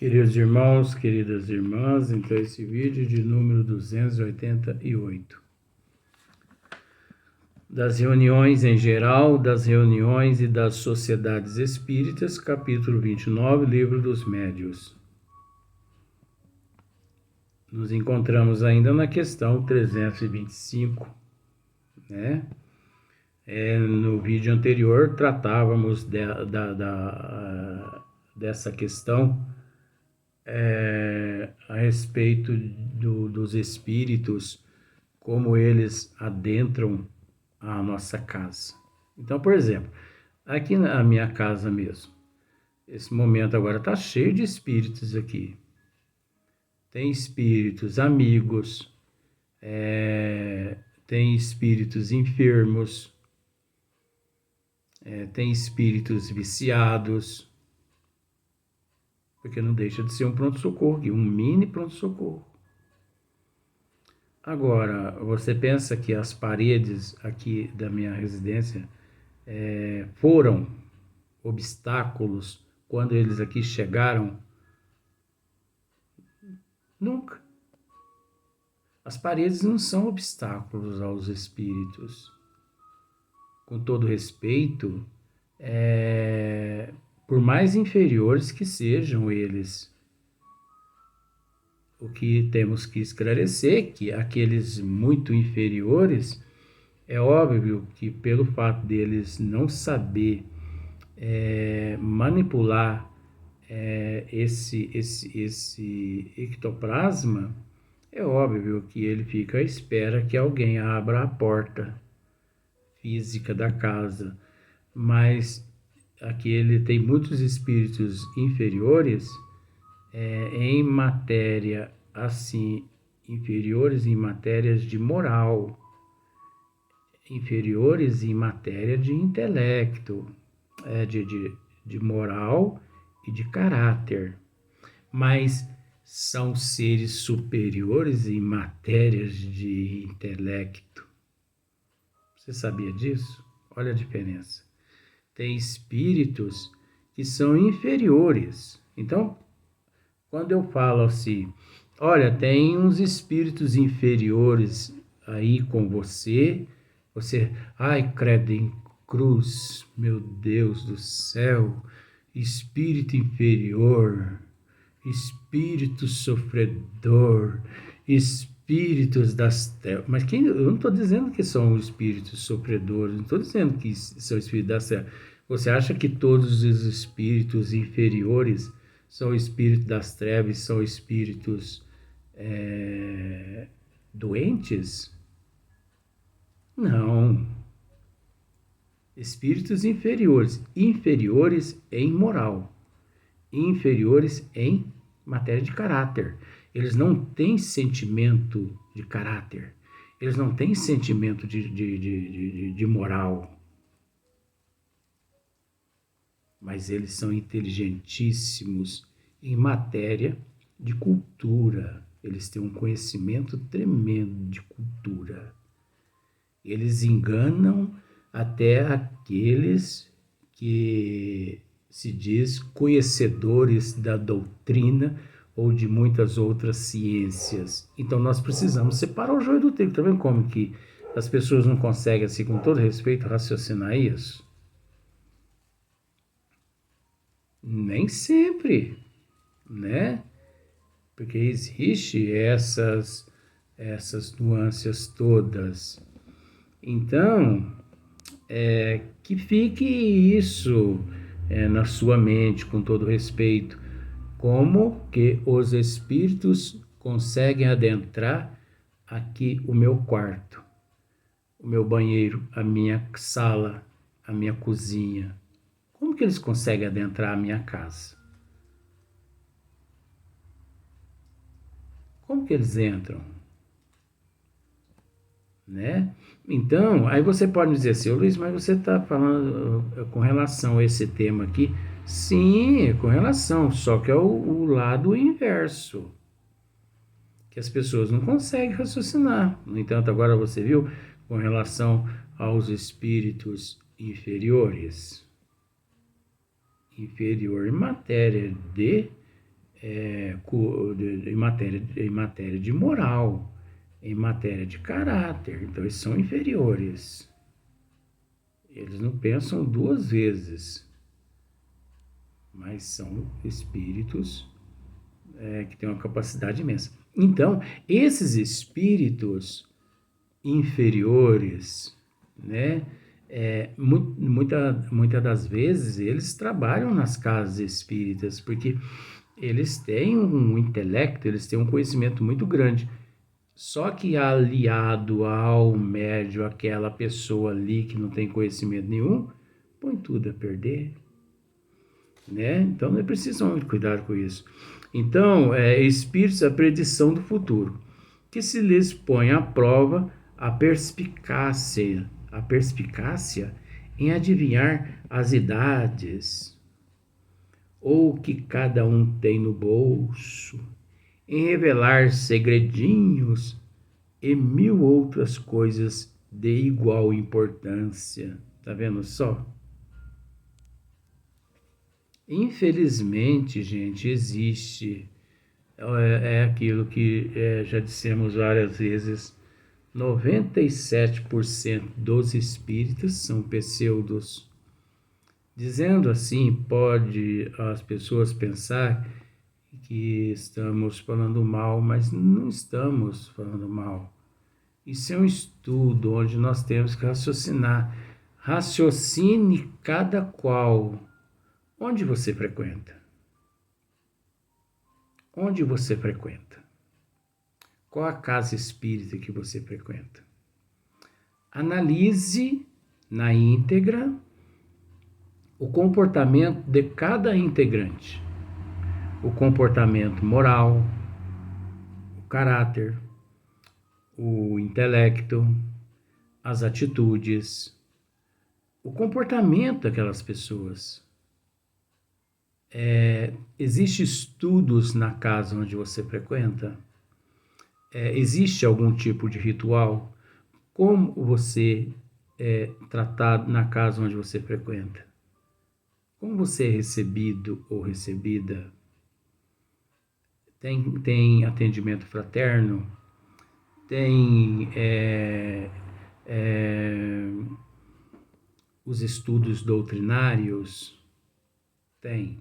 Queridos irmãos, queridas irmãs, então esse vídeo de número 288. Das reuniões em geral, das reuniões e das sociedades espíritas, capítulo 29, Livro dos Médiuns. Nos encontramos ainda na questão 325, né? No vídeo anterior tratávamos dessa questão a respeito dos espíritos, como eles adentram a nossa casa. Então, por exemplo, aqui na minha casa mesmo, esse momento agora está cheio de espíritos aqui. Tem espíritos amigos, tem espíritos enfermos, tem espíritos viciados, porque não deixa de ser um pronto-socorro, um mini pronto-socorro. Agora, você pensa que as paredes aqui da minha residência foram obstáculos quando eles aqui chegaram? Nunca. As paredes não são obstáculos aos espíritos. Com todo respeito, por mais inferiores que sejam eles, o que temos que esclarecer é que aqueles muito inferiores, é óbvio que pelo fato deles não saber manipular esse ectoplasma, é óbvio que ele fica à espera que alguém abra a porta física da casa. Mas aqui tem muitos espíritos inferiores em matéria assim, inferiores em matérias de moral, inferiores em matéria de intelecto, de moral e de caráter, mas são seres superiores em matérias de intelecto. Você sabia disso? Olha a diferença. Tem espíritos que são inferiores. Então, quando eu falo assim, olha, tem uns espíritos inferiores aí com você, ai, credo em cruz, meu Deus do céu, espírito inferior, espírito sofredor, espíritos das trevas. Mas eu não estou dizendo que são espíritos sofredores, não estou dizendo que são espíritos das trevas. Você acha que todos os espíritos inferiores são espíritos das trevas, são espíritos doentes? Não. Espíritos inferiores, inferiores em moral, inferiores em matéria de caráter. Eles não têm sentimento de caráter, eles não têm sentimento de moral, mas eles são inteligentíssimos em matéria de cultura. Eles têm um conhecimento tremendo de cultura. Eles enganam até aqueles que se diz conhecedores da doutrina ou de muitas outras ciências. Então nós precisamos separar o joio do trigo. Tá vendo como que as pessoas não conseguem, assim, com todo respeito, raciocinar isso? Nem sempre, né? Porque existe essas nuances todas. Então, que fique isso na sua mente, com todo respeito. Como que os espíritos conseguem adentrar aqui o meu quarto, o meu banheiro, a minha sala, a minha cozinha? Como que eles conseguem adentrar a minha casa? Como que eles entram? Né? Então, aí você pode me dizer assim, Luiz, mas você está falando com relação a esse tema aqui? Sim, com relação, só que é o lado inverso, que as pessoas não conseguem raciocinar. No entanto, agora você viu com relação aos espíritos inferiores. Inferior em matéria de em matéria de moral, em matéria de caráter. Então, eles são inferiores. Eles não pensam duas vezes, mas são espíritos que têm uma capacidade imensa. Então, esses espíritos inferiores, né, muitas das vezes eles trabalham nas casas espíritas, porque eles têm um intelecto, eles têm um conhecimento muito grande. Só que aliado ao médio, aquela pessoa ali que não tem conhecimento nenhum, põe tudo a perder, né? Então, é preciso muito cuidado com isso. Então, espíritos, a predição do futuro, que se lhes põe à prova a perspicácia em adivinhar as idades, ou o que cada um tem no bolso, em revelar segredinhos e mil outras coisas de igual importância. Tá vendo só? Infelizmente, gente, existe. É aquilo que já dissemos várias vezes. 97% dos espíritos são pseudos. Dizendo assim, pode as pessoas pensar que estamos falando mal, mas não estamos falando mal. Isso é um estudo onde nós temos que raciocinar. Raciocine cada qual. Onde você frequenta? Onde você frequenta? Qual a casa espírita que você frequenta? Analise na íntegra o comportamento de cada integrante. O comportamento moral, o caráter, o intelecto, as atitudes, o comportamento daquelas pessoas. Existem estudos na casa onde você frequenta? Existe algum tipo de ritual? Como você é tratado na casa onde você frequenta? Como você é recebido ou recebida? Tem atendimento fraterno? Tem os estudos doutrinários? Tem.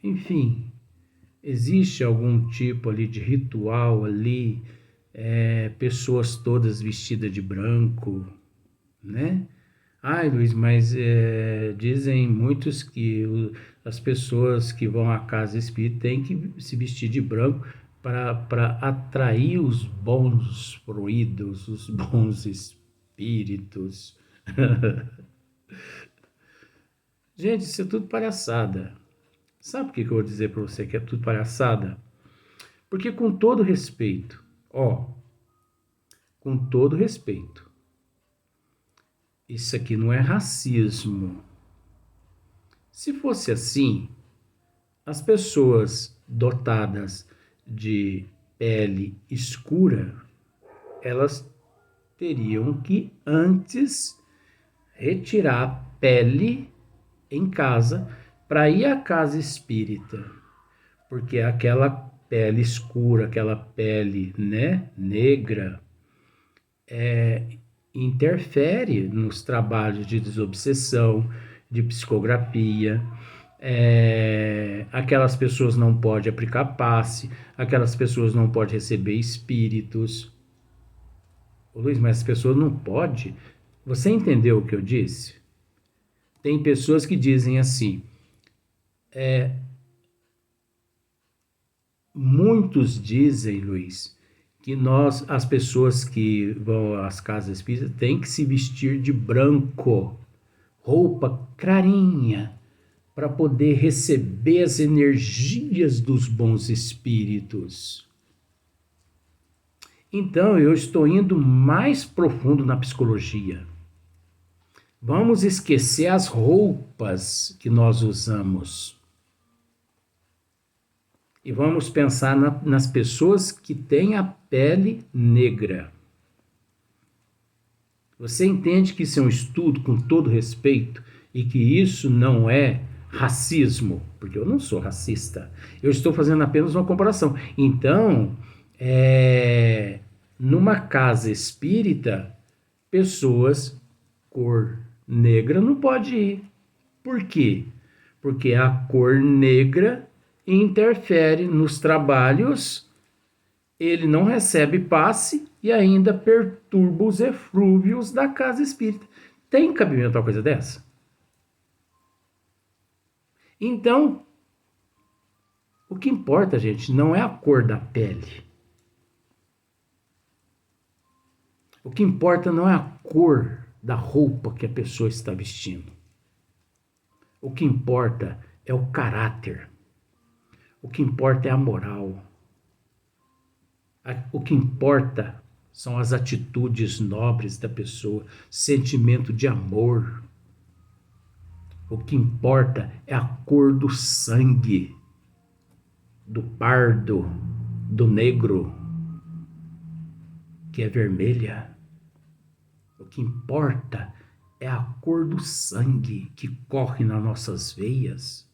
Enfim, existe algum tipo ali de ritual ali, pessoas todas vestidas de branco, né? Ai, Luiz, mas dizem muitos que as pessoas que vão à casa espírita têm que se vestir de branco para atrair os bons fluidos, os bons espíritos. Gente, isso é tudo palhaçada. Sabe por que eu vou dizer para você que é tudo palhaçada? Porque com todo respeito, com todo respeito, isso aqui não é racismo. Se fosse assim, as pessoas dotadas de pele escura, elas teriam que antes retirar a pele em casa para ir à casa espírita, porque aquela pele escura, aquela pele, né, negra, interfere nos trabalhos de desobsessão, de psicografia. Aquelas pessoas não podem aplicar passe, aquelas pessoas não podem receber espíritos. Ô Luiz, mas as pessoas não podem. Você entendeu o que eu disse? Tem pessoas que dizem assim, muitos dizem, Luiz, que as pessoas que vão às casas espíritas, têm que se vestir de branco, roupa clarinha, para poder receber as energias dos bons espíritos. Então, eu estou indo mais profundo na psicologia. Vamos esquecer as roupas que nós usamos. E vamos pensar nas pessoas que têm a pele negra. Você entende que isso é um estudo com todo respeito e que isso não é racismo, porque eu não sou racista. Eu estou fazendo apenas uma comparação. Então, numa casa espírita, pessoas cor negra não pode ir. Por quê? Porque a cor negra interfere nos trabalhos, ele não recebe passe e ainda perturba os eflúvios da casa espírita. Tem cabimento uma coisa dessa? Então, o que importa, gente, não é a cor da pele. O que importa não é a cor da roupa que a pessoa está vestindo. O que importa é o caráter. O que importa é a moral. O que importa são as atitudes nobres da pessoa, sentimento de amor. O que importa é a cor do sangue, do pardo, do negro, que é vermelha. O que importa é a cor do sangue que corre nas nossas veias.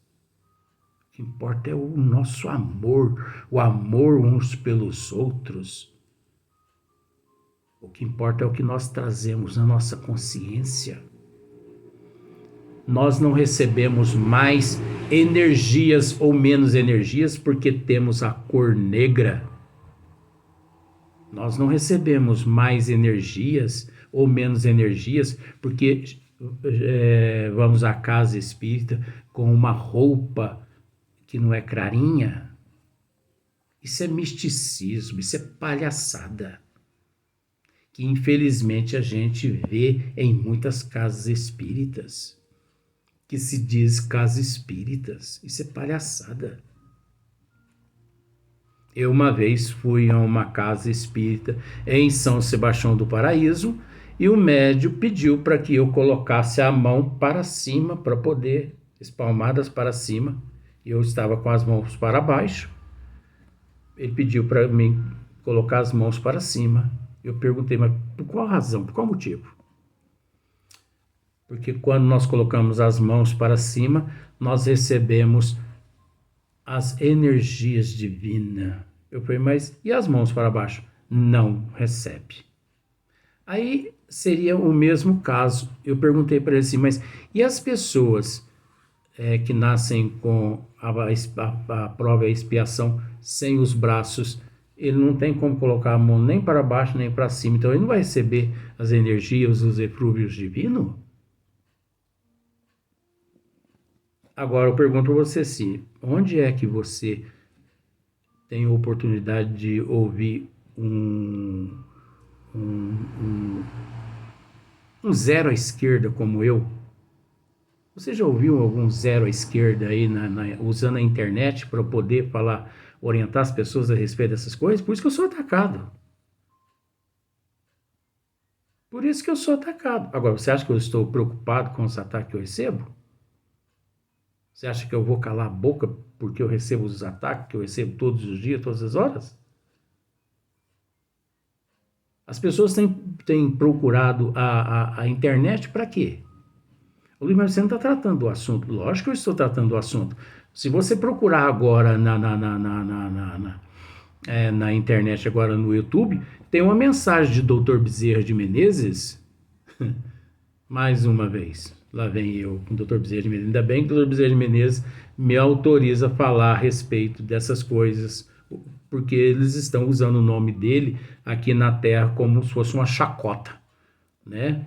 O que importa é o nosso amor, o amor uns pelos outros. O que importa é o que nós trazemos na nossa consciência. Nós não recebemos mais energias ou menos energias porque temos a cor negra. Nós não recebemos mais energias ou menos energias porque vamos à casa espírita com uma roupa que não é clarinha. Isso é misticismo, isso é palhaçada, que infelizmente a gente vê em muitas casas espíritas, que se diz casas espíritas. Isso é palhaçada. Eu uma vez fui a uma casa espírita em São Sebastião do Paraíso e o médium pediu para que eu colocasse a mão para cima para poder, espalmadas para cima, e eu estava com as mãos para baixo. Ele pediu para mim colocar as mãos para cima. Eu perguntei, mas por qual razão, por qual motivo? Porque quando nós colocamos as mãos para cima, nós recebemos as energias divinas. Eu falei, mas e as mãos para baixo? Não recebe. Aí seria o mesmo caso. Eu perguntei para ele assim, mas e as pessoas que nascem com a prova e a expiação sem os braços? Ele não tem como colocar a mão nem para baixo nem para cima, então ele não vai receber as energias, os eflúvios divinos? Agora eu pergunto para você assim, onde é que você tem a oportunidade de ouvir um zero à esquerda como eu? Você já ouviu algum zero à esquerda aí usando a internet para poder falar, orientar as pessoas a respeito dessas coisas? Por isso que eu sou atacado. Por isso que eu sou atacado. Agora, você acha que eu estou preocupado com os ataques que eu recebo? Você acha que eu vou calar a boca porque eu recebo os ataques que eu recebo todos os dias, todas as horas? As pessoas têm procurado a internet para quê? O Luiz, mas você não está tratando do assunto. Lógico que eu estou tratando do assunto. Se você procurar agora na internet, agora no YouTube, tem uma mensagem de Dr. Bezerra de Menezes. Mais uma vez, lá vem eu com o Dr. Bezerra de Menezes. Ainda bem que o Dr. Bezerra de Menezes me autoriza a falar a respeito dessas coisas, porque eles estão usando o nome dele aqui na Terra como se fosse uma chacota, né?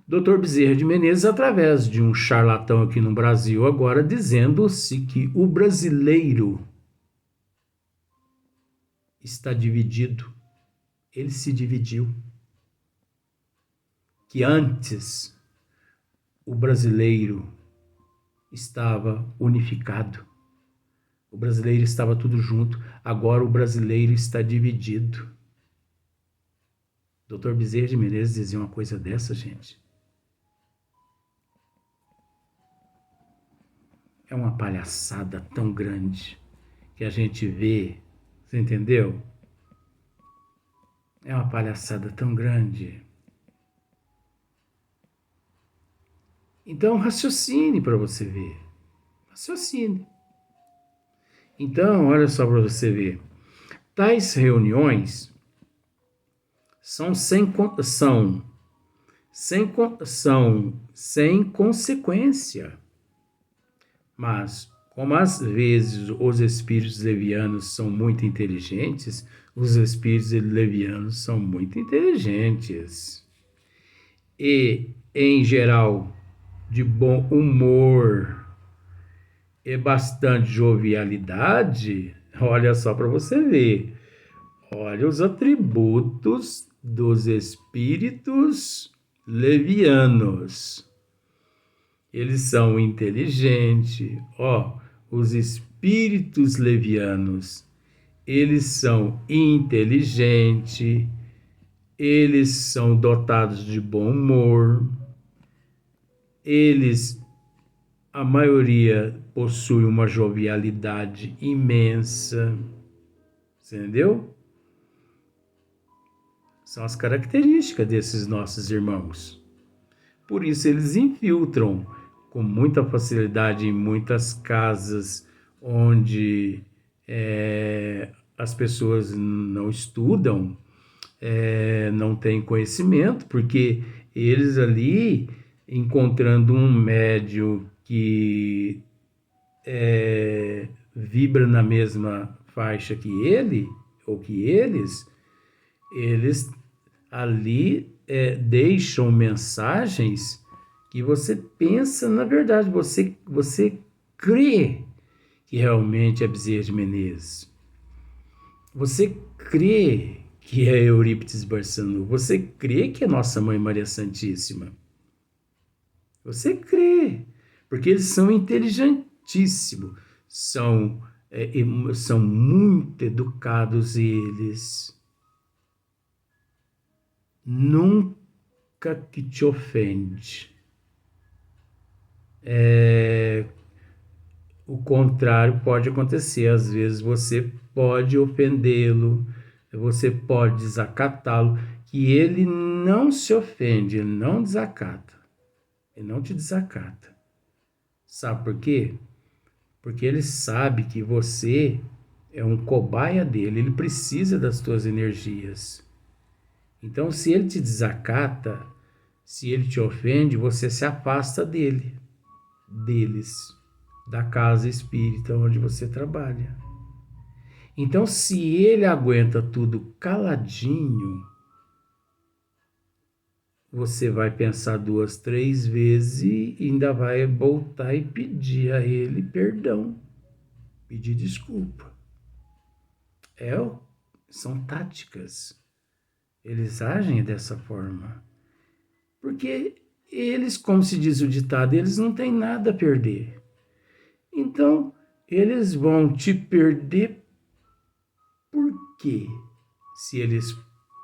Dr. Bezerra de Menezes, através de um charlatão aqui no Brasil agora, dizendo-se que o brasileiro está dividido. Ele se dividiu. Que antes o brasileiro estava unificado. O brasileiro estava tudo junto. Agora o brasileiro está dividido. Dr. Bezerra de Menezes dizia uma coisa dessa, gente. É uma palhaçada tão grande que a gente vê, você entendeu? É uma palhaçada tão grande. Então, raciocine para você ver. Raciocine. Então, olha só para você ver. Tais reuniões são sem consequência. Mas, como às vezes os espíritos levianos são muito inteligentes, os espíritos levianos são muito inteligentes. E, em geral, de bom humor e bastante jovialidade, olha só para você ver. Olha os atributos dos espíritos levianos. Eles são inteligentes. Os espíritos levianos, eles são inteligentes, eles são dotados de bom humor, a maioria possui uma jovialidade imensa, entendeu? São as características desses nossos irmãos. Por isso eles infiltram com muita facilidade em muitas casas onde as pessoas não estudam, não têm conhecimento, porque eles ali, encontrando um médium que vibra na mesma faixa que ele, ou que eles ali deixam mensagens que você pensa, na verdade, você crê que realmente é Bezerra de Menezes. Você crê que é Eurípides Barçanu. Você crê que é Nossa Mãe Maria Santíssima. Você crê, porque eles são inteligentíssimos, são muito educados eles. Nunca que te ofende. O contrário pode acontecer. Às vezes você pode ofendê-lo, você pode desacatá-lo, que ele não se ofende, ele não desacata. Ele não te desacata. Sabe por quê? Porque ele sabe que você é um cobaia dele, ele precisa das tuas energias. Então, se ele te desacata, se ele te ofende, você se afasta deles, da casa espírita onde você trabalha. Então, se ele aguenta tudo caladinho, você vai pensar 2, 3 vezes e ainda vai voltar e pedir a ele perdão, pedir desculpa. São táticas. Eles agem dessa forma. Porque eles, como se diz o ditado, eles não têm nada a perder. Então, eles vão te perder por quê? Se eles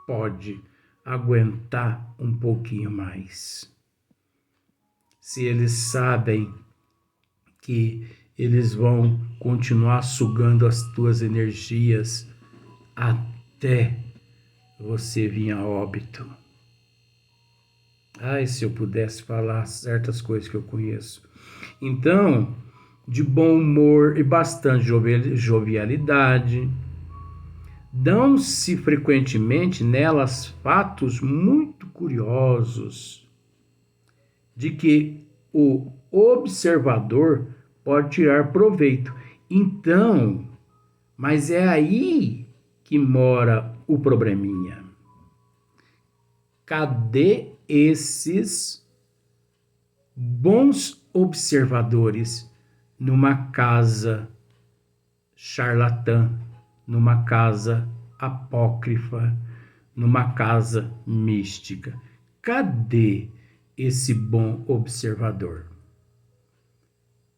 podem aguentar um pouquinho mais. Se eles sabem que eles vão continuar sugando as tuas energias até você vir a óbito. Ai, se eu pudesse falar certas coisas que eu conheço. Então, de bom humor e bastante jovialidade, dão-se frequentemente nelas fatos muito curiosos, de que o observador pode tirar proveito. Então, mas é aí que mora o probleminha. Cadê esses bons observadores numa casa charlatã, numa casa apócrifa, numa casa mística? Cadê esse bom observador?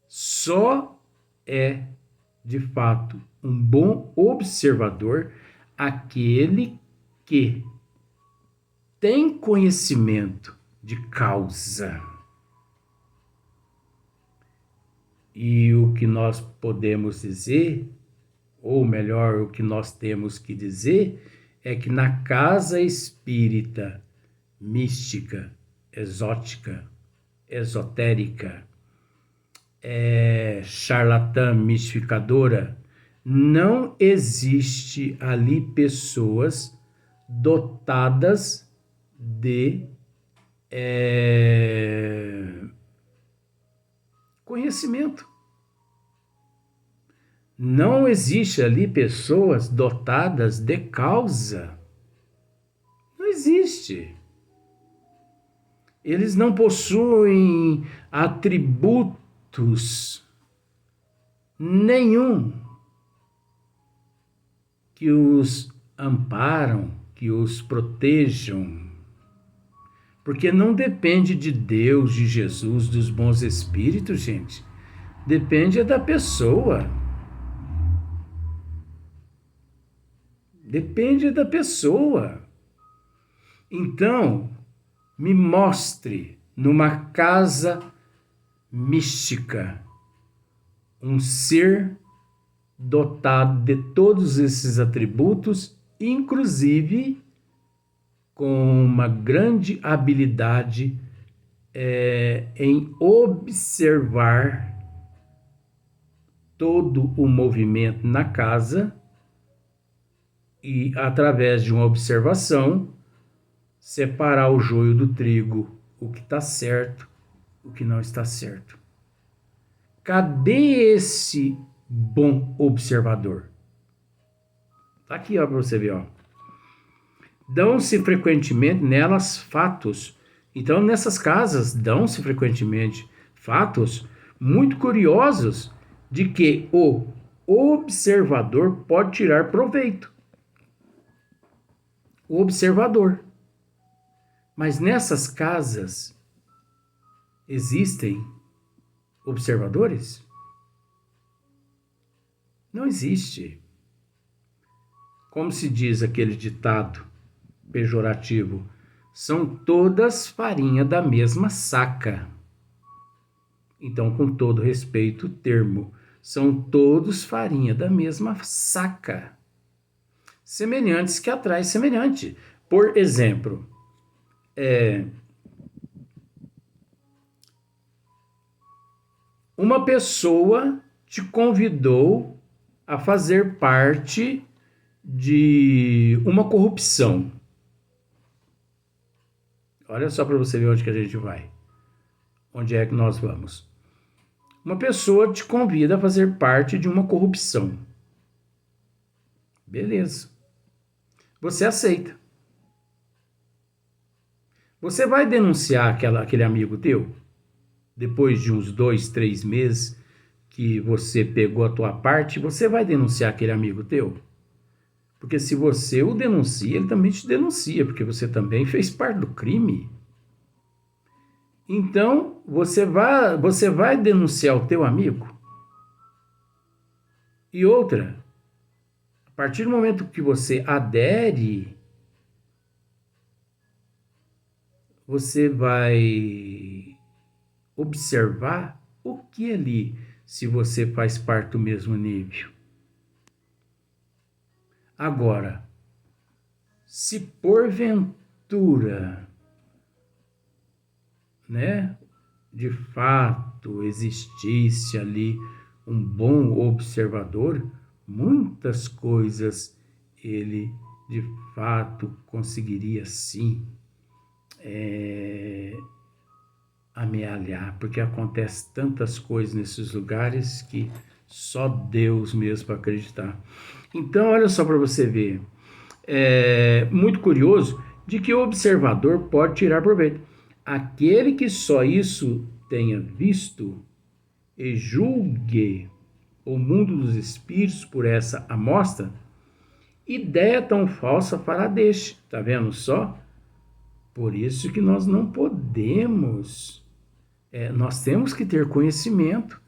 Só é, de fato, um bom observador aquele que tem conhecimento de causa. E o que nós podemos dizer, ou melhor, o que nós temos que dizer, é que na casa espírita, mística, exótica, esotérica, charlatã, mistificadora, não existe ali pessoas dotadas de conhecimento. Não existe ali pessoas dotadas de causa. Não existe. Eles não possuem atributos nenhum que os amparam, que os protejam. Porque não depende de Deus, de Jesus, dos bons espíritos, gente. Depende da pessoa. Depende da pessoa. Então, me mostre numa casa mística um ser dotado de todos esses atributos, inclusive com uma grande habilidade em observar todo o movimento na casa e, através de uma observação, separar o joio do trigo, o que está certo, o que não está certo. Cadê esse bom observador? Tá aqui, ó, para você ver, ó. Dão-se frequentemente nelas fatos. Então, nessas casas, dão-se frequentemente fatos muito curiosos de que o observador pode tirar proveito. O observador. Mas nessas casas existem observadores? Não existe. Como se diz aquele ditado pejorativo, são todas farinha da mesma saca. Então, com todo respeito, o termo, são todos farinha da mesma saca. Semelhantes que atrai semelhante. Por exemplo, uma pessoa te convidou a fazer parte de uma corrupção. Olha só para você ver onde que a gente vai. Onde é que nós vamos? Uma pessoa te convida a fazer parte de uma corrupção. Beleza. Você aceita. Você vai denunciar aquele amigo teu? Depois de uns 2, 3 meses que você pegou a tua parte, você vai denunciar aquele amigo teu? Porque se você o denuncia, ele também te denuncia, porque você também fez parte do crime. Então, você vai denunciar o teu amigo? E outra, a partir do momento que você adere, você vai observar o que ali, se você faz parte do mesmo nível. Agora, se porventura, de fato existisse ali um bom observador, muitas coisas ele de fato conseguiria sim amealhar, porque acontece tantas coisas nesses lugares que só Deus mesmo para acreditar. Então, olha só para você ver, muito curioso de que o observador pode tirar proveito. Aquele que só isso tenha visto e julgue o mundo dos espíritos por essa amostra, ideia tão falsa fará deixe. Tá vendo só? Por isso que nós não podemos, nós temos que ter conhecimento,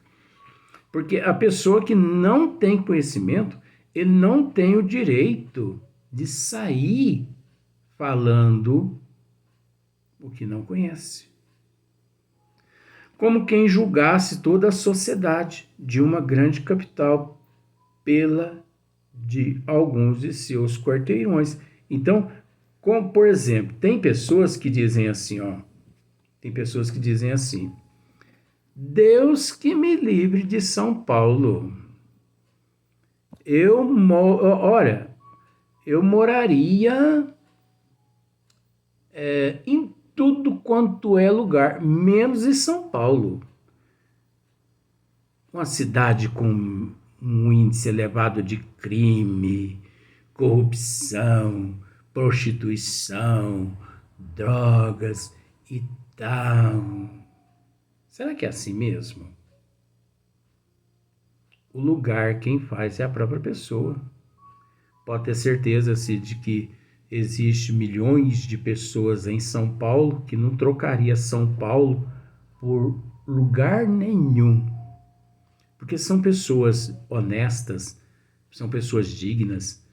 porque a pessoa que não tem conhecimento, ele não tem o direito de sair falando o que não conhece. Como quem julgasse toda a sociedade de uma grande capital pela de alguns de seus quarteirões. Então, como por exemplo, tem pessoas que dizem assim, Tem pessoas que dizem assim: Deus que me livre de São Paulo. Olha, eu moraria em tudo quanto é lugar, menos em São Paulo. Uma cidade com um índice elevado de crime, corrupção, prostituição, drogas e tal. Será que é assim mesmo? O lugar quem faz é a própria pessoa. Pode ter certeza de que existe milhões de pessoas em São Paulo que não trocaria São Paulo por lugar nenhum. Porque são pessoas honestas, são pessoas dignas,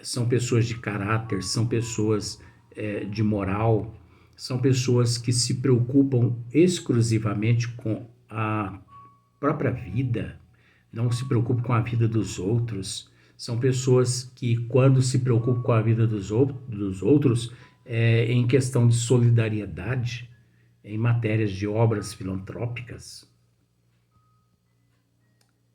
são pessoas de caráter, são pessoas de moral, são pessoas que se preocupam exclusivamente com a própria vida, não se preocupam com a vida dos outros. São pessoas que, quando se preocupam com a vida dos outros, em questão de solidariedade, em matérias de obras filantrópicas.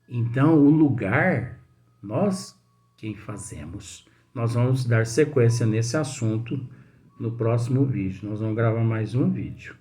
Então, o lugar, nós quem fazemos. Nós vamos dar sequência nesse assunto no próximo vídeo. Nós vamos gravar mais um vídeo.